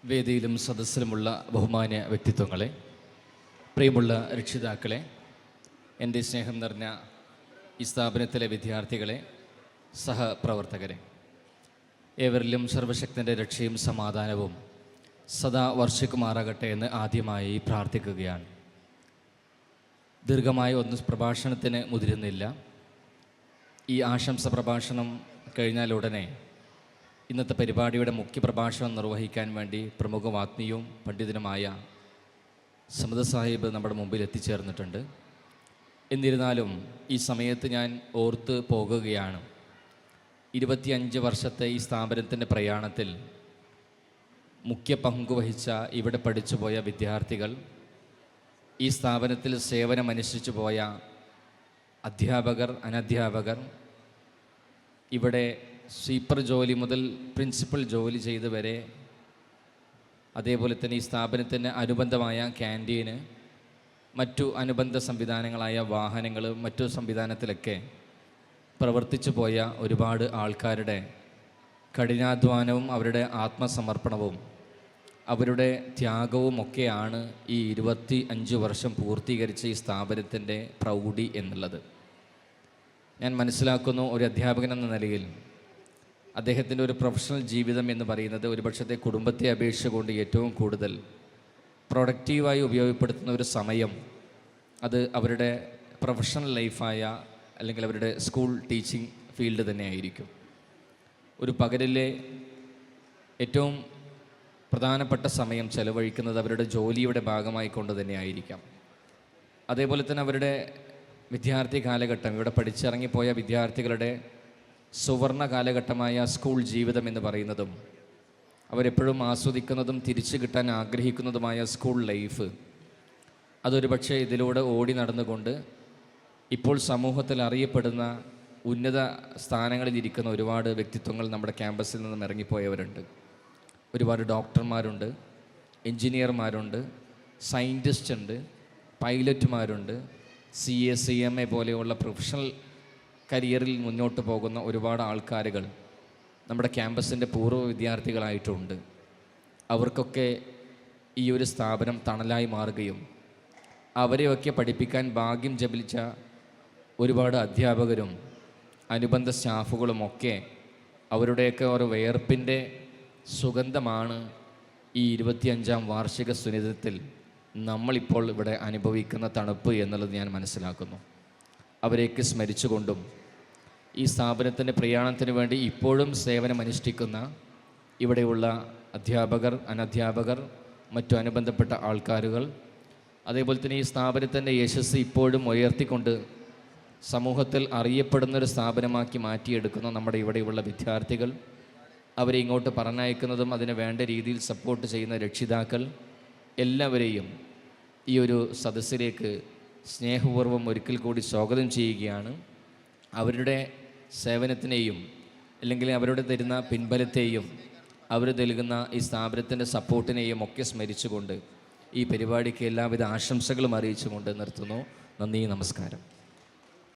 വേദിയിലും സദസ്സിലുമുള്ള ബഹുമാന്യ വ്യക്തിത്വങ്ങളെ, പ്രിയമുള്ള രക്ഷിതാക്കളെ, എൻ്റെ സ്നേഹം നിറഞ്ഞ ഈ സ്ഥാപനത്തിലെ വിദ്യാർത്ഥികളെ, സഹപ്രവർത്തകരെ, ഏവരിലും സർവശക്തൻ്റെ രക്ഷയും സമാധാനവും സദാ വർഷിക്കുമാറാകട്ടെ എന്ന് ആദ്യമായി പ്രാർത്ഥിക്കുകയാണ്. ദീർഘമായ ഒന്നും പ്രഭാഷണത്തിന് മുതിരുന്നില്ല. ഈ ആശംസ പ്രഭാഷണം കഴിഞ്ഞാൽ ഉടനെ ഇന്നത്തെ പരിപാടിയുടെ മുഖ്യ പ്രഭാഷണം നിർവഹിക്കാൻ വേണ്ടി പ്രമുഖ വാഗ്മിയും പണ്ഡിതനുമായ സമദ് സാഹിബ് നമ്മുടെ മുമ്പിൽ എത്തിച്ചേർന്നിട്ടുണ്ട്. എന്നിരുന്നാലും ഈ സമയത്ത് ഞാൻ ഓർത്ത് പോകുകയാണ്, 25 വർഷത്തെ ഈ സ്ഥാപനത്തിൻ്റെ പ്രയാണത്തിൽ മുഖ്യ പങ്കുവഹിച്ച ഇവിടെ പഠിച്ചുപോയ വിദ്യാർത്ഥികൾ, ഈ സ്ഥാപനത്തിൽ സേവനമനുഷ്ഠിച്ചു പോയ അധ്യാപകർ, അനധ്യാപകർ, ഇവിടെ സ്വീപ്പർ ജോലി മുതൽ പ്രിൻസിപ്പൽ ജോലി ചെയ്ത് വരെ, അതേപോലെ തന്നെ ഈ സ്ഥാപനത്തിന് അനുബന്ധമായ ക്യാൻറ്റീന്, മറ്റു അനുബന്ധ സംവിധാനങ്ങളായ വാഹനങ്ങൾ, മറ്റു സംവിധാനത്തിലൊക്കെ പ്രവർത്തിച്ചു പോയ ഒരുപാട് ആൾക്കാരുടെ കഠിനാധ്വാനവും അവരുടെ ആത്മസമർപ്പണവും അവരുടെ ത്യാഗവും ഒക്കെയാണ് ഈ 25 വർഷം പൂർത്തീകരിച്ച ഈ സ്ഥാപനത്തിൻ്റെ പ്രൗഢി എന്നുള്ളത്. ഞാൻ മനസ്സിലാക്കുന്നു, ഒരു അധ്യാപകൻ എന്ന നിലയിൽ അദ്ദേഹത്തിൻ്റെ ഒരു പ്രൊഫഷണൽ ജീവിതം എന്ന് പറയുന്നത് ഒരുപക്ഷത്തെ കുടുംബത്തെ അപേക്ഷിച്ചുകൊണ്ട് ഏറ്റവും കൂടുതൽ പ്രൊഡക്റ്റീവായി ഉപയോഗപ്പെടുത്തുന്ന ഒരു സമയം അത് അവരുടെ പ്രൊഫഷണൽ ലൈഫായ അല്ലെങ്കിൽ അവരുടെ സ്കൂൾ ടീച്ചിങ് ഫീൽഡ് തന്നെയായിരിക്കും. ഒരു പകലിലെ ഏറ്റവും പ്രധാനപ്പെട്ട സമയം ചെലവഴിക്കുന്നത് അവരുടെ ജോലിയുടെ ഭാഗമായി കൊണ്ട് തന്നെയായിരിക്കാം. അതേപോലെ തന്നെ അവരുടെ വിദ്യാർത്ഥി കാലഘട്ടം, ഇവിടെ പഠിച്ചിറങ്ങിപ്പോയ വിദ്യാർത്ഥികളുടെ സുവർണ കാലഘട്ടമായ സ്കൂൾ ജീവിതം എന്ന് പറയുന്നതും അവരെപ്പോഴും ആസ്വദിക്കുന്നതും തിരിച്ചു കിട്ടാൻ ആഗ്രഹിക്കുന്നതുമായ സ്കൂൾ ലൈഫ്, അതൊരു പക്ഷേ ഇതിലൂടെ ഓടി നടന്നുകൊണ്ട് ഇപ്പോൾ സമൂഹത്തിൽ അറിയപ്പെടുന്ന ഉന്നത സ്ഥാനങ്ങളിലിരിക്കുന്ന ഒരുപാട് വ്യക്തിത്വങ്ങൾ നമ്മുടെ ക്യാമ്പസിൽ നിന്നും ഇറങ്ങിപ്പോയവരുണ്ട്. ഒരുപാട് ഡോക്ടർമാരുണ്ട്, എൻജിനീയർമാരുണ്ട്, സയൻറ്റിസ്റ്റ് ഉണ്ട്, പൈലറ്റുമാരുണ്ട്, CA CMA പോലെയുള്ള പ്രൊഫഷണൽ കരിയറിൽ മുന്നോട്ട് പോകുന്ന ഒരുപാട് ആൾക്കാരുകൾ നമ്മുടെ ക്യാമ്പസിൻ്റെ പൂർവ്വ വിദ്യാർത്ഥികളായിട്ടുണ്ട്. അവർക്കൊക്കെ ഈ ഒരു സ്ഥാപനം തണലായി മാറുകയും അവരെയൊക്കെ പഠിപ്പിക്കാൻ ഭാഗ്യം ജപിച്ച ഒരുപാട് അധ്യാപകരും അനുബന്ധ സ്റ്റാഫുകളുമൊക്കെ അവരുടെയൊക്കെ ഒരു വിയർപ്പിൻ്റെ സുഗന്ധമാണ് ഈ 25ാം വാർഷിക സുനിതത്തിൽ നമ്മളിപ്പോൾ ഇവിടെ അനുഭവിക്കുന്ന തണുപ്പ് എന്നുള്ളത് ഞാൻ മനസ്സിലാക്കുന്നു. അവരെയൊക്കെ സ്മരിച്ചുകൊണ്ടും ഈ സ്ഥാപനത്തിൻ്റെ പ്രയാണത്തിന് വേണ്ടി ഇപ്പോഴും സേവനമനുഷ്ഠിക്കുന്ന ഇവിടെയുള്ള അധ്യാപകർ, അനധ്യാപകർ, മറ്റു അനുബന്ധപ്പെട്ട ആൾക്കാരുകൾ, അതേപോലെ തന്നെ ഈ സ്ഥാപനത്തിൻ്റെ യശസ്സ് ഇപ്പോഴും ഉയർത്തിക്കൊണ്ട് സമൂഹത്തിൽ അറിയപ്പെടുന്നൊരു സ്ഥാപനമാക്കി മാറ്റിയെടുക്കുന്ന നമ്മുടെ ഇവിടെയുള്ള വിദ്യാർത്ഥികൾ, അവരെ ഇങ്ങോട്ട് പറഞ്ഞയക്കുന്നതും അതിന് വേണ്ട രീതിയിൽ സപ്പോർട്ട് ചെയ്യുന്ന രക്ഷിതാക്കൾ, എല്ലാവരെയും ഈ ഒരു സദസ്സിലേക്ക് സ്നേഹപൂർവ്വം ഒരിക്കൽ കൂടി സ്വാഗതം ചെയ്യുകയാണ്. അവരുടെ സേവനത്തിനെയും അല്ലെങ്കിൽ അവരുടെ തരുന്ന പിൻബലത്തെയും അവർ നൽകുന്ന ഈ സ്ഥാപനത്തിൻ്റെ സപ്പോർട്ടിനെയും ഒക്കെ സ്മരിച്ചുകൊണ്ട് ഈ പരിപാടിക്ക് എല്ലാവിധ ആശംസകളും അറിയിച്ചുകൊണ്ട് നിർത്തുന്നു. നന്ദി, നമസ്കാരം.